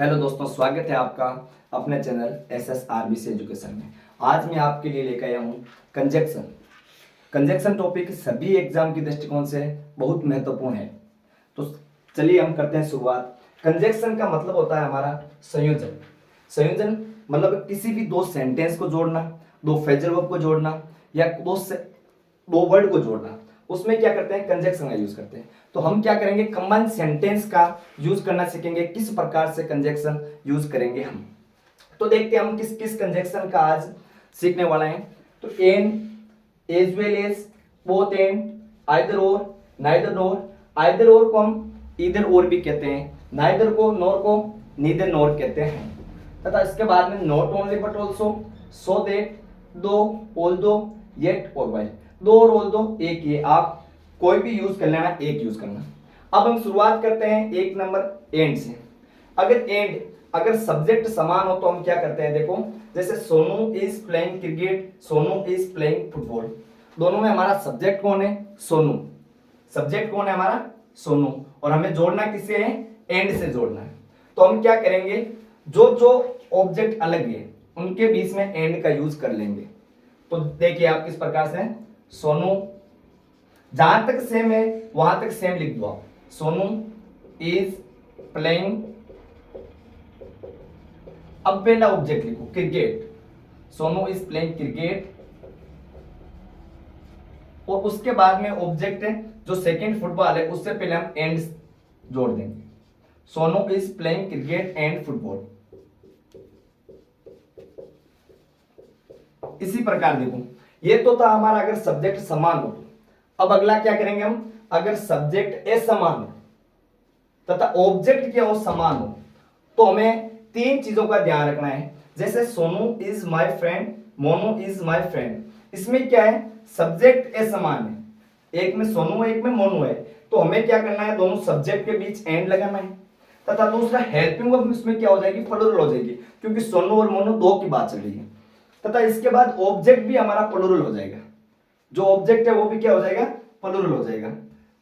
Hello दोस्तों, स्वागत है आपका अपने चैनल SSRBC एजुकेशन में। आज मैं आपके लिए लेकर आया हूँ कंजक्शन। कंजक्शन टॉपिक सभी एग्जाम की दृष्टिकोण से बहुत महत्वपूर्ण है। तो चलिए हम करते हैं शुरुआत। कंजक्शन का मतलब होता है हमारा संयोजन। संयोजन मतलब किसी भी दो सेंटेंस को जोड़ना, दो फ्रेजल वर्ब को जोड़ना या दो वर्ड को जोड़ना, उसमें क्या करते हैं, कंजक्शन का यूज करते हैं। तो हम क्या करेंगे, कंबाइंड सेंटेंस का यूज करना सीखेंगे, किस प्रकार से कंजक्शन यूज करेंगे हम। तो देखते हैं हम किस किस कंजक्शन का आज सीखने वाला है। तो and, as well as, both and, either or, neither nor. Either or को हम इधर और भी कहते हैं, नाइदर को नोर को नीदर नोर कहते हैं। तथा इसके बाद में not only but also, so that, दो, ऑल्दो, येट और वाइल। दो और ऑल्दो एक, ये आप कोई भी यूज कर लेना, एक यूज करना। अब हम शुरुआत करते हैं एक नंबर एंड से। अगर सब्जेक्ट समान हो तो हम क्या करते हैं, देखो जैसे Sonu is playing cricket, Sonu is playing football. दोनों में हमारा सब्जेक्ट कौन है, सोनू। सब्जेक्ट कौन है हमारा, सोनू। और हमें जोड़ना किससे है, एंड से जोड़ना है। तो हम क्या करेंगे, जो जो ऑब्जेक्ट अलग है उनके बीच में एंड का यूज कर लेंगे। तो देखिए आप किस प्रकार से, सोनू, जहां तक सेम है वहां तक सेम लिख दो आप। सोनू इज प्लेइंग, अब पहला ऑब्जेक्ट लिखो cricket, Sonu is playing cricket. और उसके बाद में ऑब्जेक्ट है जो सेकंड फुटबॉल है, उससे पहले हम एंड जोड़ देंगे। Sonu is playing cricket and football. इसी प्रकार देखो, ये तो था हमारा अगर सब्जेक्ट समान हो। अब अगला क्या करेंगे हम, अगर सब्जेक्ट असमान हो तथा ऑब्जेक्ट क्या हो, समान हो, तो हमें तीन चीजों का ध्यान रखना है। जैसे Sonu is my friend, Monu is my friend. इसमें क्या है, सब्जेक्ट असमान है, एक में सोनू है एक में मोनू है। तो हमें क्या करना है, दोनों सब्जेक्ट के बीच एंड लगाना है। तथा दूसरा हेल्पिंग वर्ब इसमें क्या हो जाएगी, प्लूरल हो जाएगी, क्योंकि सोनू और मोनू दो की बात चल रही है। तथा इसके बाद ऑब्जेक्ट भी हमारा प्लूरल हो जाएगा, जो ऑब्जेक्ट है वो भी क्या हो जाएगा, प्लूरल हो जाएगा।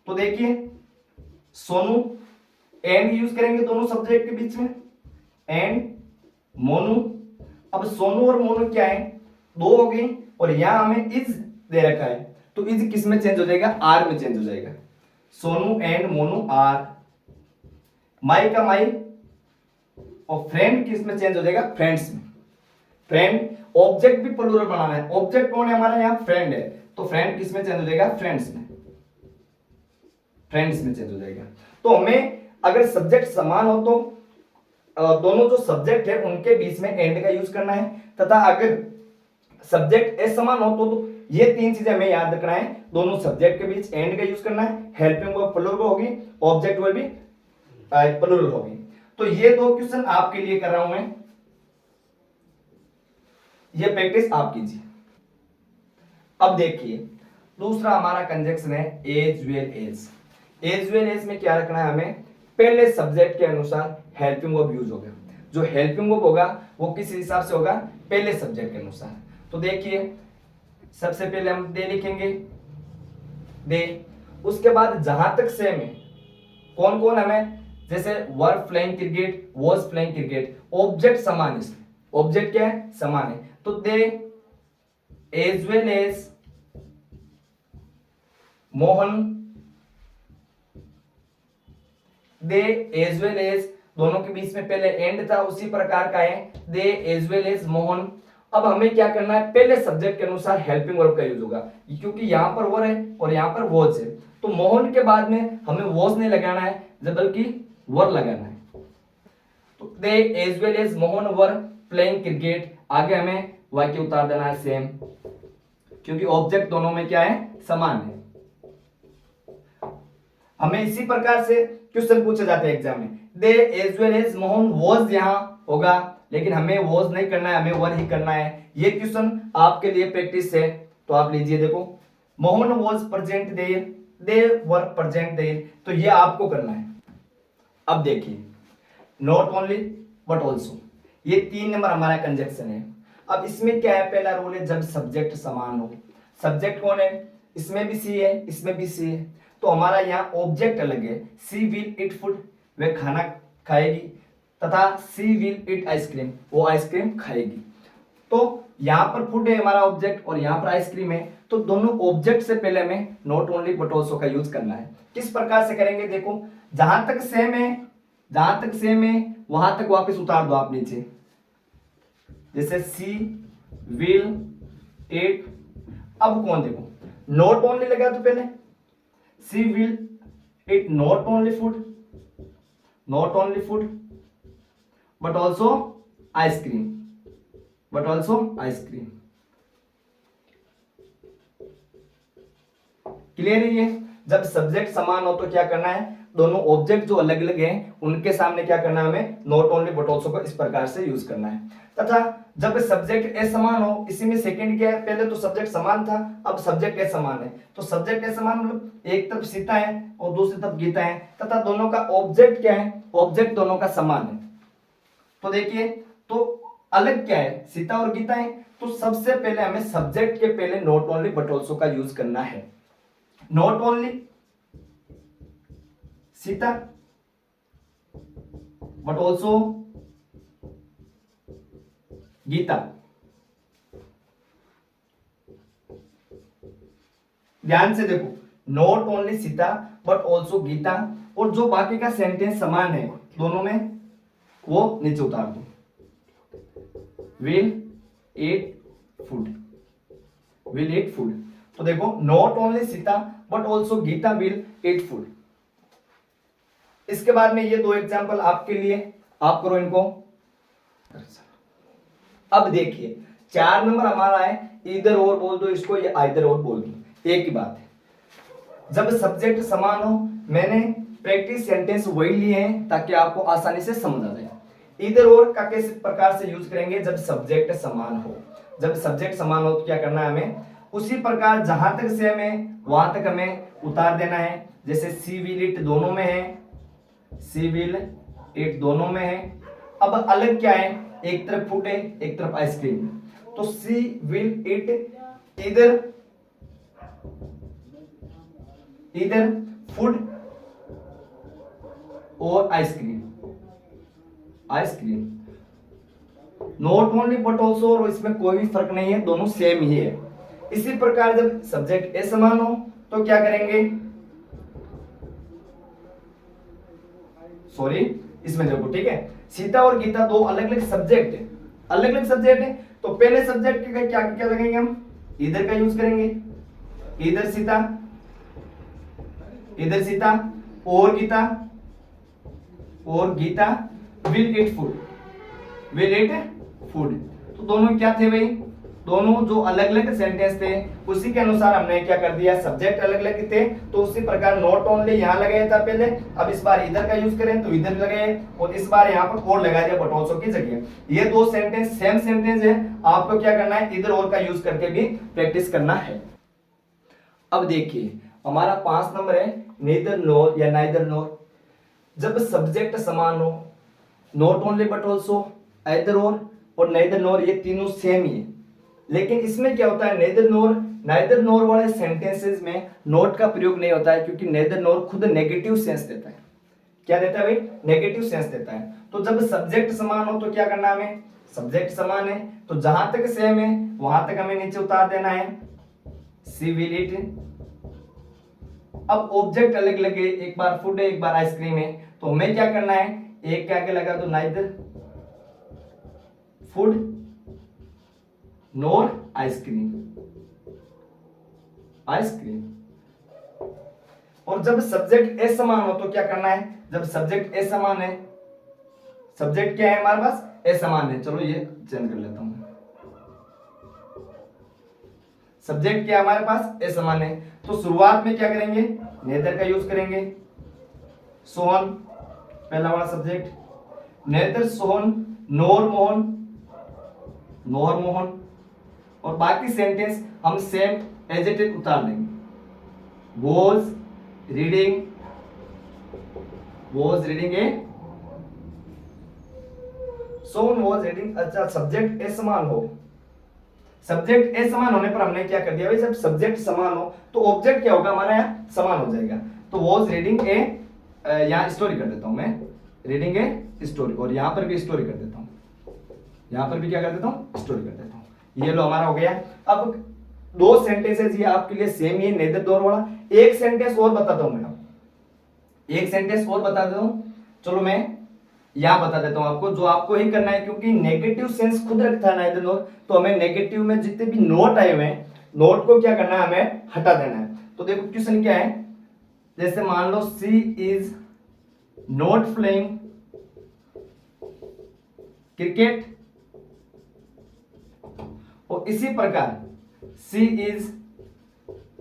तो देखिए सोनू, एंड यूज करेंगे दोनों सब्जेक्ट के बीच में, एंड मोनू। अब सोनू और मोनू क्या है, दो हो गई, और यहां हमें इज दे रखा है, तो इज किस में चेंज हो जाएगा, आर में चेंज हो जाएगा। Sonu and Monu are. My का माई, और फ्रेंड किस में चेंज हो जाएगा, फ्रेंड्स में। फ्रेंड, ऑब्जेक्ट भी प्लूरल बनाना है। ऑब्जेक्ट कौन है हमारा, यहाँ फ्रेंड है, तो फ्रेंड किस में चेंज हो जाएगा, फ्रेंड्स में। फ्रेंड्स में चेंज हो जाएगा। तो हमें अगर सब्जेक्ट समान हो तो दोनों जो सब्जेक्ट है उनके बीच में एंड का यूज करना है। तथा अगर सब्जेक्ट असमान हो तो ये तीन चीजें हमें याद रखना है, दोनों सब्जेक्ट के बीच एंड का यूज करना है, हेल्पिंग वर्ब प्लूरल होगी, ऑब्जेक्ट वर्ब भी प्लूरल होगी। तो ये दो क्वेश्चन आपके लिए कर रहा हूं मैं, ये प्रैक्टिस आप कीजिए। अब देखिए दूसरा हमारा कंजक्शन है as well as. As well as में क्या रखना है हमें, पहले सब्जेक्ट के अनुसार हेल्पिंग वर्ब यूज होगा। जो हेल्पिंग वर्ब होगा वो किस हिसाब से होगा, पहले सब्जेक्ट के अनुसार। तो देखिए सबसे पहले हम दे लिखेंगे, दे। उसके बाद जहां तक सेम है, कौन कौन हमें, जैसे वर playing cricket, was playing cricket, object समान है, ऑब्जेक्ट क्या है, समान है। तो they as well as Mohan, they as well as, दोनों के बीच में पहले एंड था, उसी प्रकार का है, दे एज वेल एज मोहन। अब हमें क्या करना है, पहले सब्जेक्ट के अनुसार हेल्पिंग वर्ब का यूज होगा, क्योंकि यहां पर वर है और यहां पर वॉज है। तो मोहन के बाद में हमें वॉज नहीं लगाना है, बल्कि वर लगाना है। तो they as well as Mohan were playing cricket, आगे हमें वाक्य उतार देना है सेम, क्योंकि ऑब्जेक्ट दोनों में क्या है, समान है। हमें इसी प्रकार से क्वेश्चन पूछे जाते हैं एग्जाम में, they as well as Mohan was यहां होगा, लेकिन हमें वॉज नहीं करना है, हमें वर ही करना है। ये क्वेश्चन आपके लिए प्रैक्टिस है, तो आप लीजिए। देखो Mohan was present there, they were present there, तो ये आपको करना है। अब देखिए नॉट ओनली बट ऑल्सो, ये 3 नंबर हमारा कंजक्शन है। अब इसमें क्या है, पहला रूल है जब सब्जेक्ट समान हो। सब्जेक्ट कौन है, इसमें भी सी है, इसमें भी सी है, तो हमारा यहाँ ऑब्जेक्ट अलग है। सी विल इट फूड, वह खाना खाएगी। तथा सी विल ईट आइसक्रीम, वो आइसक्रीम खाएगी। तो यहाँ पर फूड है हमारा ऑब्जेक्ट और यहाँ पर आइसक्रीम है, तो दोनों ऑब्जेक्ट से पहले हमें नॉट ओनली बट ऑल्सो का यूज करना है। किस प्रकार से करेंगे, देखो जहां तक सेम है वहां तक वापस उतार दो आप नीचे, जैसे सी विल ईट। अब कौन, देखो नॉट ओनली लगा तो पहले she will eat not only food but also ice cream, clear है ये। जब सब्जेक्ट समान हो तो क्या करना है, दोनों ऑब्जेक्ट जो अलग अलग हैं उनके सामने क्या करना है, हमें नॉट ओनली बट ऑल्सो को इस प्रकार से यूज करना है। तथा जब सब्जेक्ट असमान हो, इसी में सेकंड क्या है, पहले तो सब्जेक्ट समान था, अब सब्जेक्ट असमान है। तो सब्जेक्ट असमान मतलब एक तरफ सीता है और दूसरी तरफ गीता है, तथा दोनों का ऑब्जेक्ट क्या है, ऑब्जेक्ट दोनों का समान है। तो देखिए, तो अलग क्या है, सीता और गीता है। तो सबसे पहले हमें सब्जेक्ट के पहले नॉट ओनली बट ऑल्सो का यूज करना है। Not only Sita but also Gita. ध्यान से देखो, not only Sita but also Gita, और जो बाकी का सेंटेंस समान है दोनों में वो नीचे उतार दो, विल ईट फूड। तो देखो not only Sita but also Gita will eat food. इसके बाद में ये दो एग्जाम्पल आपके लिए, आप करो इनको। अब देखिए 4 नंबर हमारा है इधर और बोल दो इसको, या आइदर और बोल दो, एक ही बात है। जब सब्जेक्ट समान हो, मैंने प्रैक्टिस सेंटेंस वही लिए हैं ताकि आपको आसानी से समझ आ जाए। इधर और का किस प्रकार से यूज करेंगे, जब सब्जेक्ट समान हो। तो क्या करना है, हमें उसी प्रकार जहां तक सेम है वहां तक हमें उतार देना है। जैसे सी विल इट दोनों में है, अब अलग क्या है, एक तरफ फूड है एक तरफ आइसक्रीम। तो सी विल इट इधर फूड और ice cream. Not only but also, और इसमें कोई भी फर्क नहीं है, दोनों सेम ही है। इसी प्रकार जब सब्जेक्ट असमान हो तो क्या करेंगे, इसमें देखो ठीक है, सीता और गीता दो अलग अलग सब्जेक्ट है, तो पहले सब्जेक्ट का क्या लगेंगे, हम इधर का यूज करेंगे, इधर सीता और गीता विल ईट फूड। तो दोनों क्या थे भाई, दोनों जो अलग अलग सेंटेंस थे उसी के अनुसार हमने क्या कर दिया, सब्जेक्ट अलग अलग थे तो उसी प्रकार नॉट ओनली यहाँ लगाया था पहले, अब इस बार इधर का यूज करें तो इधर लगाए, और इस बार यहाँ पर और लगा दिया बट ऑल्सो की जगह। ये दो सेंटेंस सेम सेंटेंस है, आपको क्या करना है, इधर और का यूज करके भी प्रैक्टिस करना है। अब देखिए हमारा 5 नंबर है नेदर नोर या नाइदर नोर। जब सब्जेक्ट समान हो, not only but also, either or neither नोर, ये तीनों सेम ही है। लेकिन इसमें क्या होता है, नाइदर नोर वाले सेंटेंसेस में नॉट का प्रयोग नहीं होता है, क्योंकि नाइदर नोर खुद नेगेटिव सेंस देता है। क्या देता है भाई, नेगेटिव सेंस देता है। तो जब सब्जेक्ट समान हो तो क्या करना है, हमें सब्जेक्ट समान है तो जहां तक सेम है वहां तक हमें नीचे उतार देना है, सी विल ईट। अब ऑब्जेक्ट अलग अलग है, एक बार फूड है एक बार आइसक्रीम है, तो हमें क्या करना है, एक के आगे लगा दो नाइदर फूड नोर आइसक्रीम। और जब सब्जेक्ट असमान हो तो क्या करना है, जब सब्जेक्ट असमान है, सब्जेक्ट क्या है हमारे पास, असमान है, चलो ये चेंज कर लेता हूं, सब्जेक्ट क्या हमारे पास असमान है, तो शुरुआत में क्या करेंगे, नेदर का यूज करेंगे, सोहन पहला वाला सब्जेक्ट, नेदर सोहन नोर मोहन, और बाकी सेंटेंस हम सेम एज इट इज उतार देंगे, was reading A Sohan was reading। अच्छा सब्जेक्ट असमान हो, सब्जेक्ट असमान होने पर हमने क्या कर दिया भाई, जब सब्जेक्ट समान हो तो ऑब्जेक्ट क्या होगा हमारा, यहाँ समान हो जाएगा। तो was reading ए, यहाँ स्टोरी कर देता हूं मैं, रीडिंग ए स्टोरी, और यहाँ पर भी स्टोरी कर देता हूँ, यहाँ पर भी क्या कर देता हूँ, स्टोरी कर देता हूँ। ये लो हमारा हो गया। अब दो सेंटेंसेस ये आपके लिए सेम ही है, नेदर नॉर वाला। एक सेंटेंस और बताता हूँ मैं आपको, एक सेंटेंस और बता देता हूँ। चलो मैं यहां बता देता हूं आपको, जो आपको ही करना है, क्योंकि नेगेटिव सेंस खुद रखता है नाइदर नॉर, तो हमें नेगेटिव में जितने भी नोट आए हुए हैं, नोट को क्या करना है, हमें हटा देना है। तो देखो क्वेश्चन क्या है, जैसे मान लो सी इज नॉट प्लेइंग क्रिकेट, और इसी प्रकार सी इज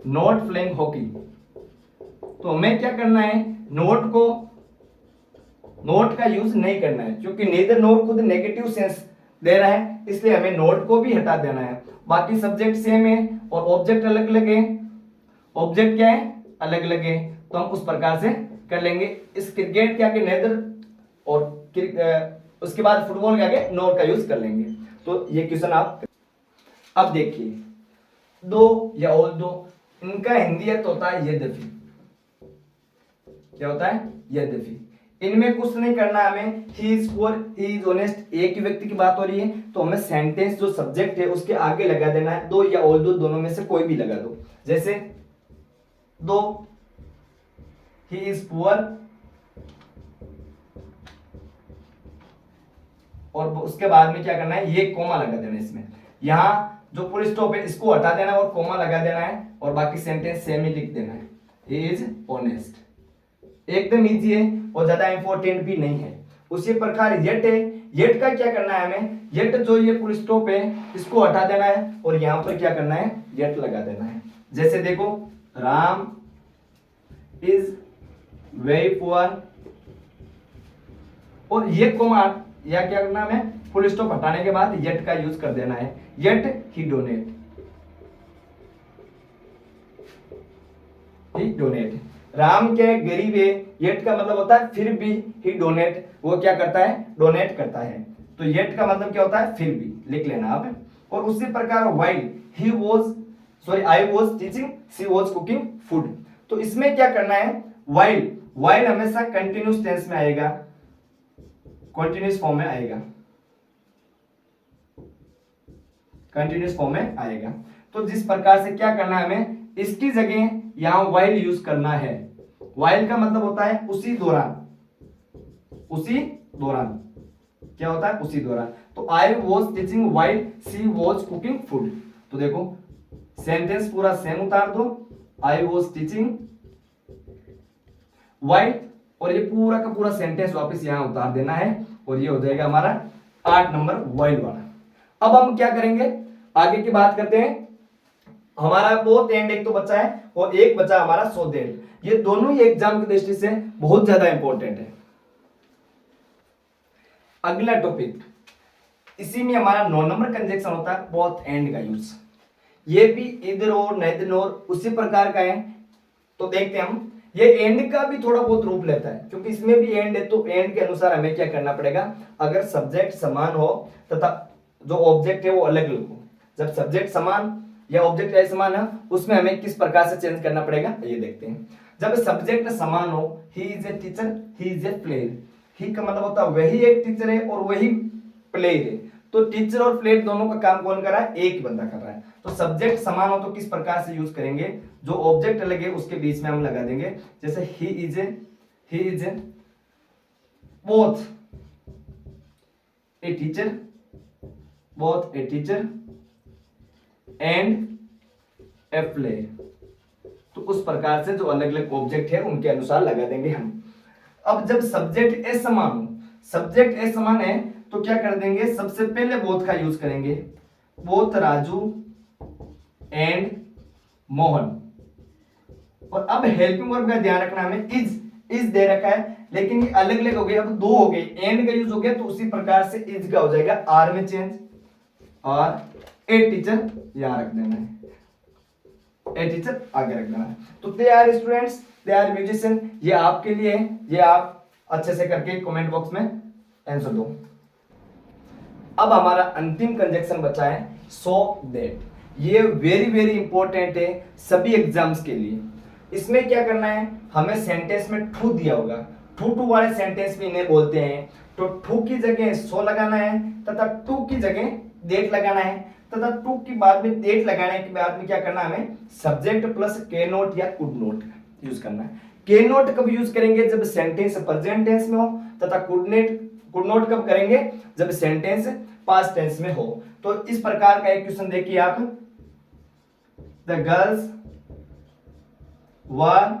नॉट प्लेइंग हॉकी। तो हमें क्या करना है, नोट का यूज नहीं करना है, क्योंकि नेदर नोर खुद नेगेटिव सेंस दे रहा है, इसलिए हमें नोट को भी हटा देना है। बाकी सब्जेक्ट सेम है और ऑब्जेक्ट अलग अलग है, ऑब्जेक्ट क्या है, अलग अलग है, तो हम उस प्रकार से कर लेंगे। इस क्रिकेट के आगे नेदर और उसके बाद फुटबॉल के आगे नोट का यूज कर लेंगे। तो ये क्वेश्चन आप अब देखिए, दो या ऑल दो, इनका हिंदी अर्थ होता है यद्यपि, क्या होता है, यद्यपि। इनमें कुछ नहीं करना है हमें, he is poor, he is honest, एक ही व्यक्ति की बात हो रही है, तो हमें सेंटेंस जो सब्जेक्ट है उसके आगे लगा देना है, दो या ऑल दो, दोनों में से कोई भी लगा दो। जैसे दो ही इज पुअर, और उसके बाद में क्या करना है, ये कोमा लगा देना है इसमें, यहां जो फुल स्टॉप है इसको हटा देना है और कोमा लगा देना है, और बाकी सेंटेंस सेम ही लिख देना है, ही इज ऑनेस्ट। एकदम इजी है और ज्यादा इंपॉर्टेंट भी नहीं है। उसी प्रकार येट है, येट का क्या करना है हमें, येट जो ये फुल स्टॉप है इसको हटा देना है और यहां पर क्या करना है, येट लगा देना है। जैसे देखो, राम इज वेरी पुअर, और ये कोमा या क्या करना है हमें, फुल स्टॉप हटाने के बाद येट का यूज कर देना है, yet he donate, he donate. Ram के गरीब है, येट का मतलब होता है फिर भी, ही डोनेट, वो क्या करता है, डोनेट करता है, तो येट का मतलब क्या होता है, फिर भी, लिख लेना आप। और उसी प्रकार while he was, sorry I was teaching, she was cooking food. तो इसमें क्या करना है, वाइल, वाइल हमेशा कंटिन्यूस टेंस में आएगा, कंटिन्यूस फॉर्म में आएगा, कंटिन्यूस फॉर्म में आएगा। तो जिस प्रकार से क्या करना है हमें, इसकी जगह यहां वाइल यूज करना है। वाइल का मतलब होता है उसी दौरान, उसी दौरान, क्या होता है, उसी दौरान। तो I was teaching while she was cooking food. तो देखो सेंटेंस पूरा सेम उतार दो, आई वॉज टीचिंग वाइल, और ये पूरा का पूरा सेंटेंस वापस यहां उतार देना है, और ये हो जाएगा हमारा 8 नंबर वाइल वाला। अब हम क्या करेंगे, आगे की बात करते हैं। हमारा बोथ एंड एक तो बचा है और एक बचा हमारा सो दैट। ये दोनों ही एग्जाम की दृष्टि से बहुत ज्यादा इंपॉर्टेंट है। अगला टॉपिक, इसी में हमारा 9 नंबर कंजक्शन होता है बोथ एंड का यूज। ये भी इधर और नेदर नॉर उसी प्रकार का है। तो देखते हैं हम, ये एंड का भी थोड़ा बहुत रूप लेता है, क्योंकि इसमें भी एंड है, तो एंड के अनुसार हमें क्या करना पड़ेगा, अगर सब्जेक्ट समान हो तथा जो ऑब्जेक्ट है वो अलग अलग हो। जब सब्जेक्ट समान या ऑब्जेक्ट असमान है, उसमें हमें किस प्रकार से चेंज करना पड़ेगा, ये देखते हैं। जब सब्जेक्ट समान हो, he is a teacher, he is a player, he का मतलब होता है वही एक टीचर है और वही प्लेयर है, तो टीचर और प्लेयर दोनों का काम कौन कर रहा है, एक बंदा कर रहा है। तो सब्जेक्ट समान हो तो किस प्रकार से यूज करेंगे, जो ऑब्जेक्ट अलग है उसके बीच में हम लगा देंगे, जैसे ही is A both a teacher, both a teacher and A player. तो उस प्रकार से जो अलग अलग ऑब्जेक्ट है उनके अनुसार लगा देंगे हम। अब जब सब्जेक्ट ए समान हो, सब्जेक्ट ए समान है तो क्या कर देंगे, सबसे पहले बोथ का यूज करेंगे, बोथ राजू एंड मोहन। और अब हेल्पिंग वर्ब का ध्यान रखना, हमें इज दे रखा है लेकिन ये अलग अलग हो गए, अब दो हो गए, एंड का यूज हो गया, तो उसी प्रकार से इज का हो जाएगा आर में चेंज, और ए टीचर यहां रख देना है, ए टीचर आगे रख देना है। तो they are students, they are musician, ये आपके लिए है, ये आप अच्छे से करके कमेंट बॉक्स में आंसर दो। अब हमारा अंतिम कंजक्शन बचा है सो दैट। ये वेरी वेरी इंपॉर्टेंट है सभी एग्जाम्स के लिए। इसमें क्या करना है, हमें सेंटेंस में टू दिया होगा, टू टू वाले सेंटेंस भी इन्हें बोलते हैं। तो टू की जगह सो लगाना है तथा टू की जगह डेट लगाना है तथा टू की बाद में डेट लगाने के बाद में क्या करना है, हमें सब्जेक्ट प्लस के नोट या कुड नोट यूज करना है। के नोट कब यूज करेंगे, जब सेंटेंस प्रेजेंट टेंस में हो, तथा कुड नोट कब करेंगे, जब सेंटेंस पास्ट टेंस में हो। तो इस प्रकार का एक क्वेश्चन देखिए आप, द गर्ल्स वर,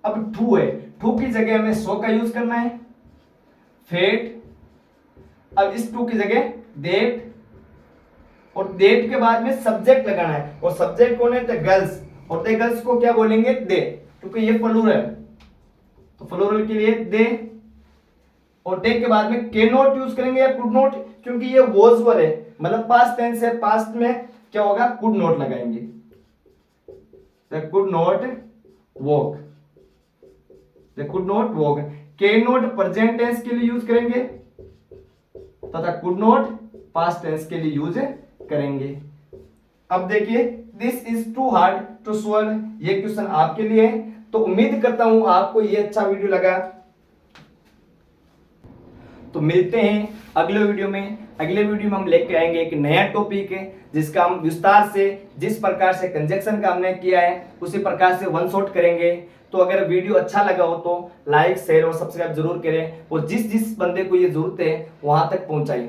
अब टू है, टू की जगह हमें सो का यूज करना है, फेट, अब इस टू की जगह डेट, और डेट के बाद में सब्जेक्ट लगाना है, और सब्जेक्ट कौन है, द गर्ल्स, और द गर्ल्स को क्या बोलेंगे, दे, क्योंकि ये प्लूरल है, तो प्लूरल के लिए दे, और दे के बाद में के नोट यूज करेंगे या कुड नोट, क्योंकि ये वॉज वर है, मतलब पास्ट टेंस है, पास्ट में क्या होगा, कुड नोट लगाएंगे, the could not walk, the could not walk. के नोट प्रेजेंट टेंस के लिए यूज करेंगे तथा कुड नॉट पास्ट टेंस के लिए यूज करेंगे। अब देखिए, this is too hard to solve, ये क्वेश्चन आपके लिए है। तो उम्मीद करता हूं आपको ये अच्छा वीडियो लगा। तो मिलते हैं अगले वीडियो में। अगले वीडियो में हम लेके आएंगे एक नया टॉपिक है, जिसका हम विस्तार से, जिस प्रकार से कंजक्शन का हमने किया है उसी प्रकार से वन शॉट करेंगे। तो अगर वीडियो अच्छा लगा हो तो लाइक, शेयर और सब्सक्राइब जरूर करें, और जिस जिस बंदे को ये जरूरत है वहां तक पहुंचाएं।